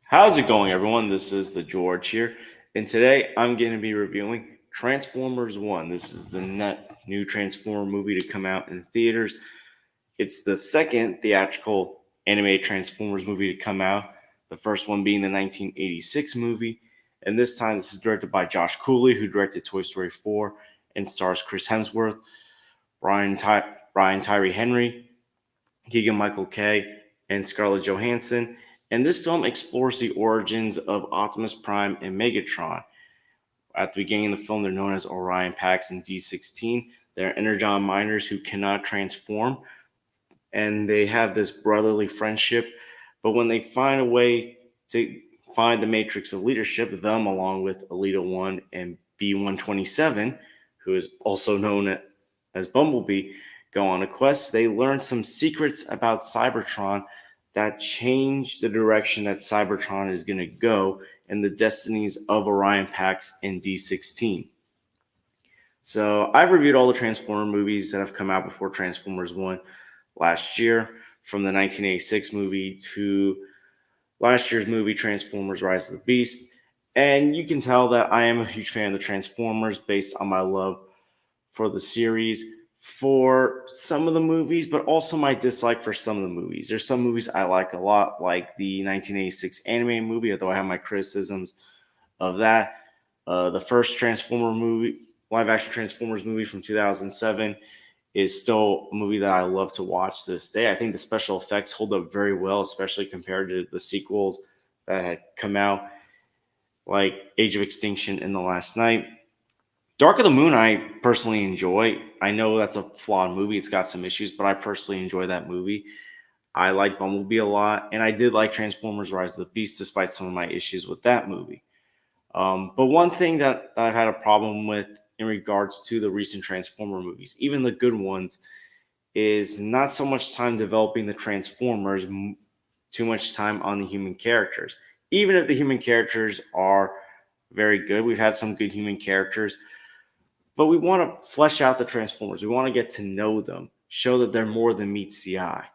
How's it going, everyone? This is the George here, and today I'm going to be reviewing Transformers 1. This is the new Transformer movie to come out in theaters. It's the second theatrical animated Transformers movie to come out, the first one being the 1986 movie, and this time this is directed by Josh Cooley, who directed Toy Story 4 and stars Chris Hemsworth, Brian Tyree Henry, Keegan Michael Kay, and Scarlett Johansson. And this film explores the origins of Optimus Prime and Megatron. At the beginning of the film, they're known as Orion Pax and D16. They're Energon miners who cannot transform, and they have this brotherly friendship. But when they find a way to find the matrix of leadership, them along with Elita 1 and B127, who is also known as Bumblebee, go on a quest. They learn some secrets about Cybertron that change the direction that Cybertron is going to go and the destinies of Orion Pax and D16. So I've reviewed all the Transformer movies that have come out before Transformers 1 last year, from the 1986 movie to last year's movie Transformers Rise of the Beast. And you can tell that I am a huge fan of the Transformers based on my love for the series, for some of the movies, but also my dislike for some of the movies. There's some movies I like a lot, like the 1986 anime movie, although I have my criticisms of that. The first Transformer movie, live action Transformers movie from 2007, is still a movie that I love to watch to this day. I think the special effects hold up very well, especially compared to the sequels that had come out, like Age of Extinction and The Last Night. Dark of the Moon, I personally enjoy. I know that's a flawed movie. It's got some issues, but I personally enjoy that movie. I like Bumblebee a lot, and I did like Transformers Rise of the Beast despite some of my issues with that movie. But one thing that I've had a problem with in regards to the recent Transformer movies, even the good ones, is not so much time developing the Transformers, too much time on the human characters. Even if the human characters are very good, we've had some good human characters, but we want to flesh out the Transformers. We want to get to know them, show that they're more than meets the eye.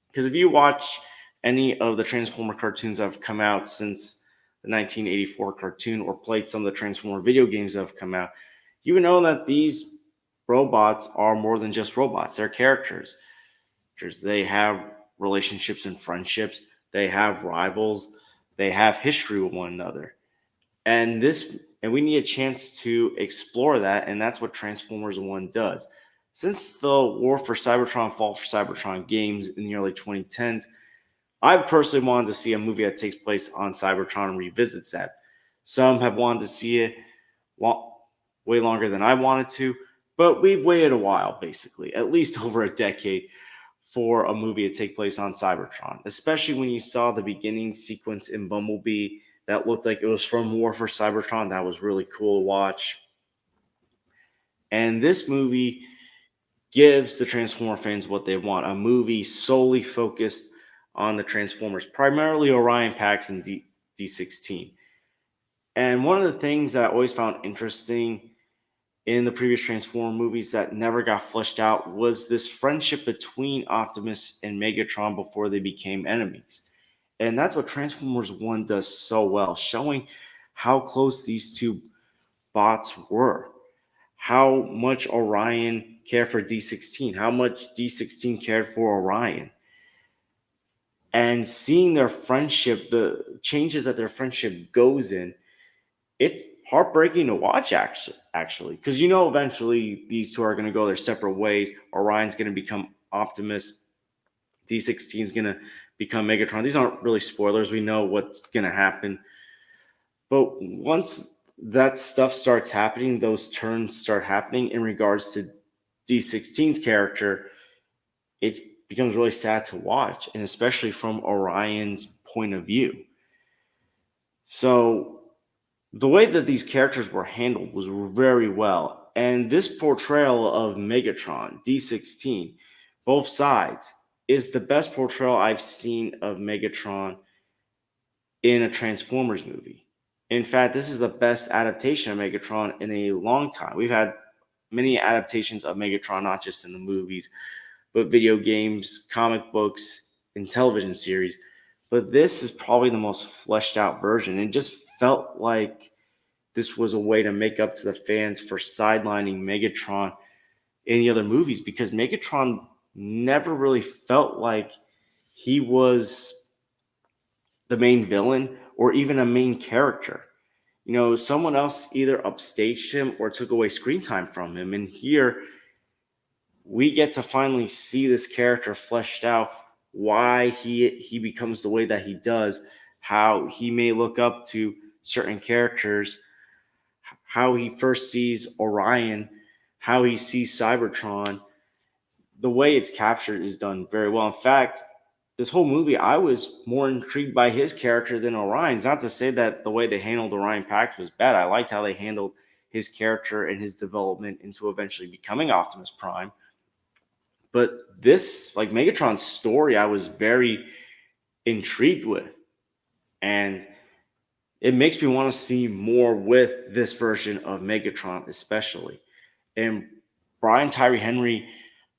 Because if you watch any of the Transformer cartoons that have come out since the 1984 cartoon or played some of the Transformer video games that have come out, you would know that these robots are more than just robots. They're characters. They have relationships and friendships. They have rivals. They have history with one another. And we need a chance to explore that, and that's what Transformers 1 does. Since the War for Cybertron, Fall for Cybertron games in the early 2010s, I personally wanted to see a movie that takes place on Cybertron and revisits that. Some have wanted to see it way longer than I wanted to, but we've waited a while, basically, at least over a decade, for a movie to take place on Cybertron, especially when you saw the beginning sequence in Bumblebee that looked like it was from War for Cybertron. That was really cool to watch. And this movie gives the Transformer fans what they want, a movie solely focused on the Transformers, primarily Orion Pax and D16. And one of the things that I always found interesting in the previous Transformer movies that never got fleshed out was this friendship between Optimus and Megatron before they became enemies. And that's what Transformers 1 does so well, showing how close these two bots were, how much Orion cared for D16, how much D16 cared for Orion. And seeing their friendship, the changes that their friendship goes in, it's heartbreaking to watch actually, because eventually these two are going to go their separate ways. Orion's going to become Optimus, D16 is going to become Megatron. These aren't really spoilers. We know what's going to happen. But once that stuff starts happening, those turns start happening in regards to D16's character, it becomes really sad to watch, and especially from Orion's point of view. So the way that these characters were handled was very well. And this portrayal of Megatron, D16, both sides, is the best portrayal I've seen of Megatron in a Transformers movie. In fact, this is the best adaptation of Megatron in a long time. We've had many adaptations of Megatron, not just in the movies, but video games, comic books, and television series. But this is probably the most fleshed out version. It just felt like this was a way to make up to the fans for sidelining Megatron in the other movies, because Megatron never really felt like he was the main villain or even a main character. Someone else either upstaged him or took away screen time from him. And here we get to finally see this character fleshed out, why he becomes the way that he does, how he may look up to certain characters, how he first sees Orion, how he sees Cybertron. The way it's captured is done very well. In fact, this whole movie, I was more intrigued by his character than Orion's. Not to say that the way they handled Orion Pax was bad. I liked how they handled his character and his development into eventually becoming Optimus Prime. But this, like Megatron's story, I was very intrigued with. And it makes me want to see more with this version of Megatron, especially. And Brian Tyree Henry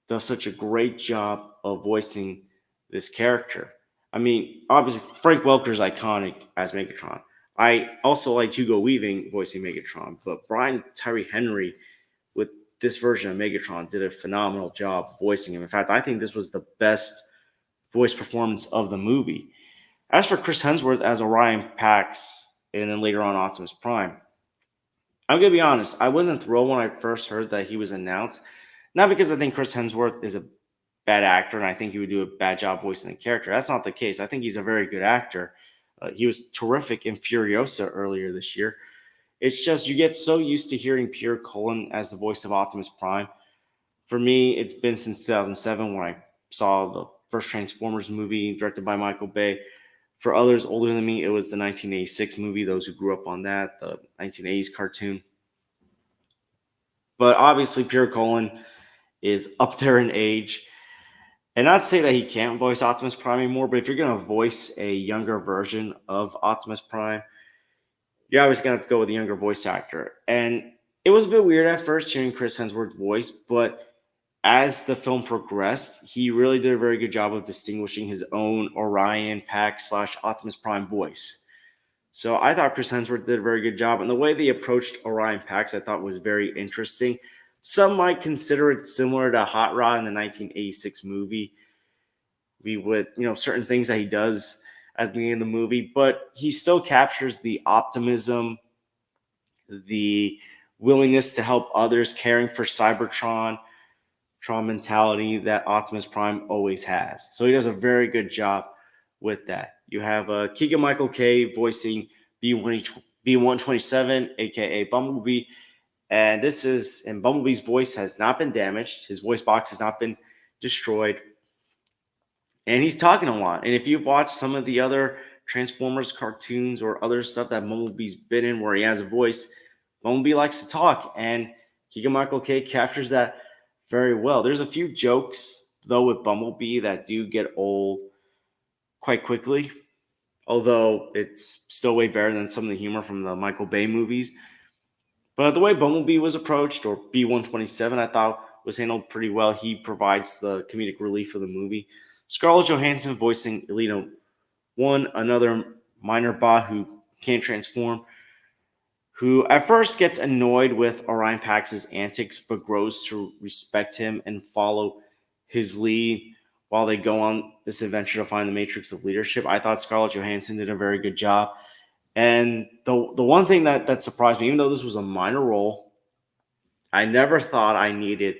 does such a great job of voicing this character. I mean, obviously, Frank Welker's iconic as Megatron. I also like Hugo Weaving voicing Megatron, but Brian Tyree Henry with this version of Megatron did a phenomenal job voicing him. In fact, I think this was the best voice performance of the movie. As for Chris Hemsworth as Orion Pax and then later on Optimus Prime, I'm going to be honest, I wasn't thrilled when I first heard that he was announced. Not because I think Chris Hemsworth is a bad actor and I think he would do a bad job voicing the character. That's not the case. I think he's a very good actor. He was terrific in Furiosa earlier this year. It's just you get so used to hearing Pierre Cullen as the voice of Optimus Prime. For me, it's been since 2007 when I saw the first Transformers movie directed by Michael Bay. For others older than me, it was the 1986 movie, those who grew up on that, the 1980s cartoon. But obviously, Pierre Cullen is up there in age. And not to say that he can't voice Optimus Prime anymore, but if you're going to voice a younger version of Optimus Prime, you're always going to have to go with a younger voice actor. And it was a bit weird at first hearing Chris Hemsworth's voice, but as the film progressed, he really did a very good job of distinguishing his own Orion Pax / Optimus Prime voice. So I thought Chris Hemsworth did a very good job. And the way they approached Orion Pax, I thought was very interesting. Some might consider it similar to Hot Rod in the 1986 movie. We would, certain things that he does at the beginning of the movie, but he still captures the optimism, the willingness to help others, caring for Cybertron, mentality that Optimus Prime always has. So he does a very good job with that. You have Keegan Michael Kay voicing B127, aka Bumblebee. And Bumblebee's voice has not been damaged. His voice box has not been destroyed. And he's talking a lot. And if you watch some of the other Transformers cartoons or other stuff that Bumblebee's been in where he has a voice, Bumblebee likes to talk. And Keegan Michael Kay captures that very well. There's a few jokes, though, with Bumblebee that do get old quite quickly, although it's still way better than some of the humor from the Michael Bay movies. But the way Bumblebee was approached, or B127, I thought was handled pretty well. He provides the comedic relief of the movie. Scarlett Johansson voicing Elena 1, another minor bot who can't transform, who at first gets annoyed with Orion Pax's antics, but grows to respect him and follow his lead while they go on this adventure to find the matrix of leadership. I thought Scarlett Johansson did a very good job. And the one thing that surprised me, even though this was a minor role, I never thought I needed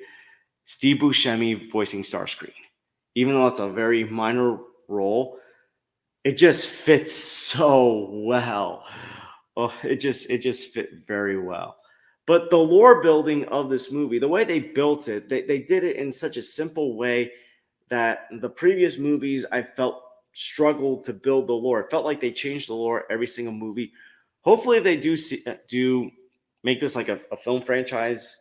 Steve Buscemi voicing Starscream. Even though it's a very minor role, it just fits so well. Oh, it just fit very well. But the lore building of this movie, the way they built it, they did it in such a simple way that the previous movies I felt struggled to build the lore. It felt like they changed the lore every single movie. Hopefully, they do make this like a film franchise.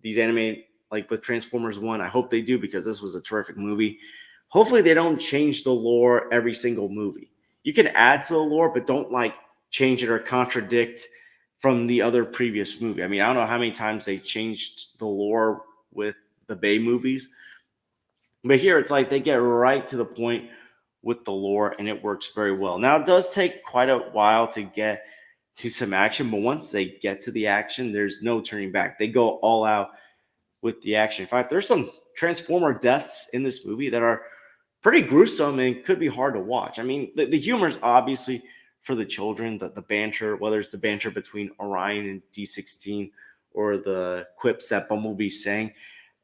These anime, like with Transformers 1, I hope they do because this was a terrific movie. Hopefully, they don't change the lore every single movie. You can add to the lore, but don't like change it or contradict from the other previous movie. I mean, I don't know how many times they changed the lore with the Bay movies, but here it's like they get right to the point with the lore, and it works very well. Now, it does take quite a while to get to some action, but once they get to the action, there's no turning back. They go all out with the action. In fact, there's some Transformer deaths in this movie that are pretty gruesome and could be hard to watch. I mean, the humor is obviously for the children, the banter, whether it's the banter between Orion and D16 or the quips that Bumblebee's saying.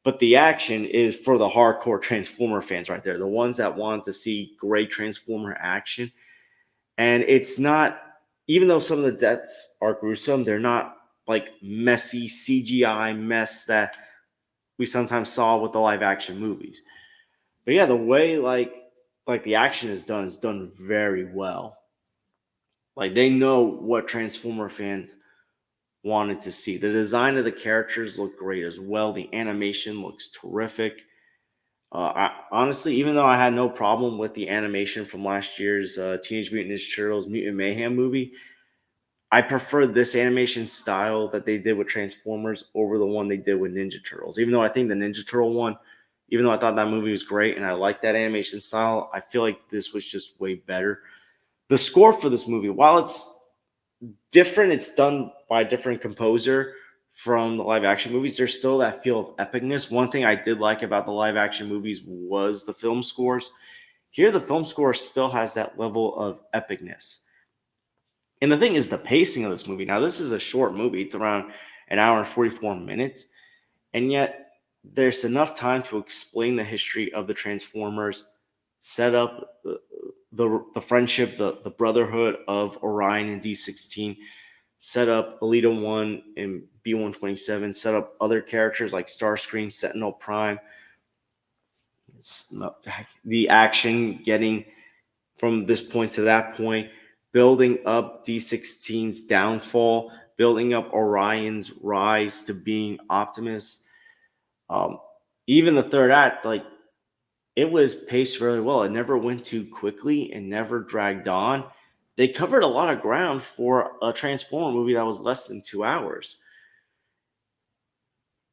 But the action is for the hardcore Transformer fans right there, the ones that want to see great Transformer action. And it's not, even though some of the deaths are gruesome, they're not like messy CGI mess that we sometimes saw with the live action movies. But yeah, the way like the action is done very well. Like they know what Transformer fans wanted to see. The design of the characters look great as well. The animation looks terrific. Honestly, even though I had no problem with the animation from last year's Teenage Mutant Ninja Turtles Mutant Mayhem movie, I prefer this animation style that they did with Transformers over the one they did with Ninja Turtles. Even though I think the Ninja Turtle one, even though I thought that movie was great and I liked that animation style, I feel like this was just way better. The score for this movie, while it's different, it's done by a different composer from the live action movies. There's still that feel of epicness. One thing I did like about the live action movies was the film scores. Here, the film score still has that level of epicness. And the thing is, the pacing of this movie. Now, this is a short movie, it's around an hour and 44 minutes. And yet, there's enough time to explain the history of the Transformers, set up the friendship, the brotherhood of Orion and D16, set up Elita 1 and B127, set up other characters like Starscream, Sentinel Prime, the action getting from this point to that point, building up D16's downfall, building up Orion's rise to being Optimus. Um, Even the third act, like it was paced really well. It never went too quickly and never dragged on. They covered a lot of ground for a Transformer movie that was less than 2 hours,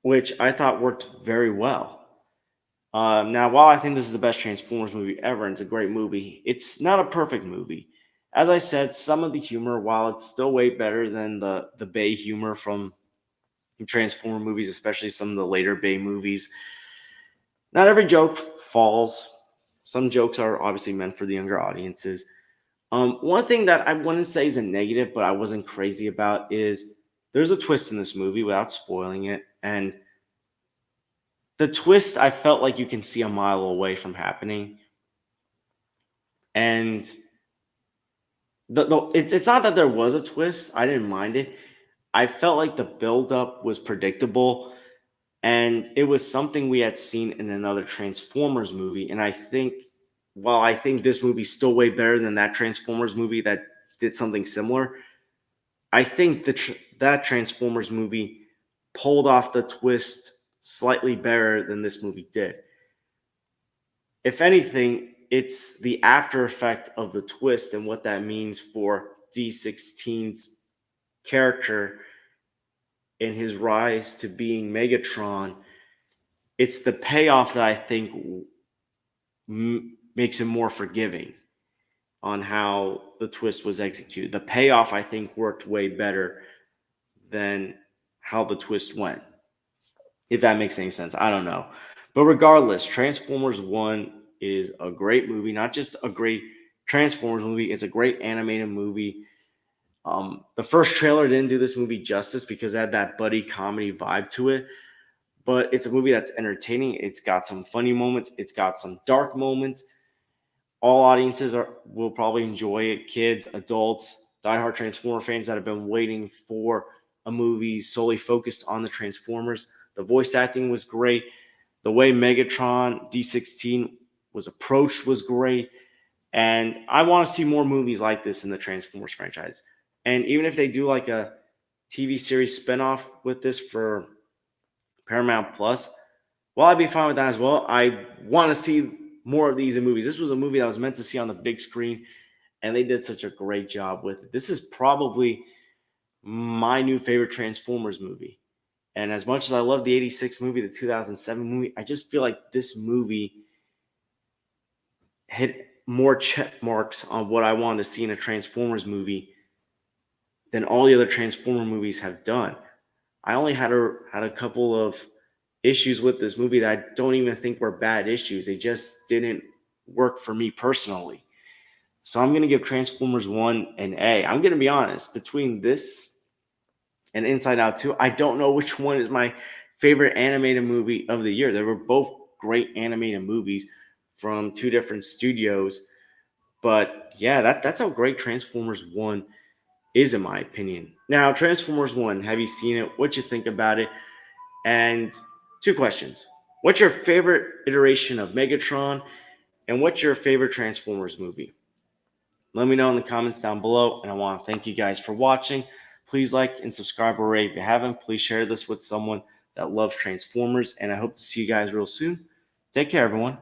which I thought worked very well. Now, while I think this is the best Transformers movie ever, and it's a great movie, it's not a perfect movie. As I said, some of the humor, while it's still way better than the Bay humor from Transformer movies, especially some of the later Bay movies, not every joke falls. Some jokes are obviously meant for the younger audiences. One thing that I wouldn't say is a negative, but I wasn't crazy about is there's a twist in this movie without spoiling it. And the twist I felt like you can see a mile away from happening. And it's not that there was a twist. I didn't mind it. I felt like the buildup was predictable. And it was something we had seen in another Transformers movie. And I think, while I think this movie's still way better than that Transformers movie that did something similar, I think that Transformers movie pulled off the twist slightly better than this movie did. If anything, it's the after effect of the twist and what that means for D16's character in his rise to being Megatron. It's the payoff that I think makes him more forgiving on how the twist was executed. The payoff, I think, worked way better than how the twist went. If that makes any sense, I don't know. But regardless, Transformers 1 is a great movie, not just a great Transformers movie, it's a great animated movie. The first trailer didn't do this movie justice because it had that buddy comedy vibe to it. But it's a movie that's entertaining. It's got some funny moments. It's got some dark moments. All audiences will probably enjoy it. Kids, adults, diehard Transformer fans that have been waiting for a movie solely focused on the Transformers. The voice acting was great. The way Megatron D16 was approached was great. And I want to see more movies like this in the Transformers franchise. And even if they do like a TV series spinoff with this for Paramount Plus, well, I'd be fine with that as well. I want to see more of these in movies. This was a movie that I was meant to see on the big screen, and they did such a great job with it. This is probably my new favorite Transformers movie. And as much as I love the 86 movie, the 2007 movie, I just feel like this movie hit more check marks on what I wanted to see in a Transformers movie than all the other Transformer movies have done. I only had a couple of issues with this movie that I don't even think were bad issues. They just didn't work for me personally. So I'm going to give Transformers 1 an A. I'm going to be honest, between this and Inside Out 2, I don't know which one is my favorite animated movie of the year. They were both great animated movies from two different studios. But yeah, that's how great Transformers 1 is, in my opinion. Now, Transformers 1, have you seen it? What you think about it? And two questions. What's your favorite iteration of Megatron? And what's your favorite Transformers movie? Let me know in the comments down below. And I want to thank you guys for watching. Please like and subscribe already if you haven't. Please share this with someone that loves Transformers. And I hope to see you guys real soon. Take care, everyone.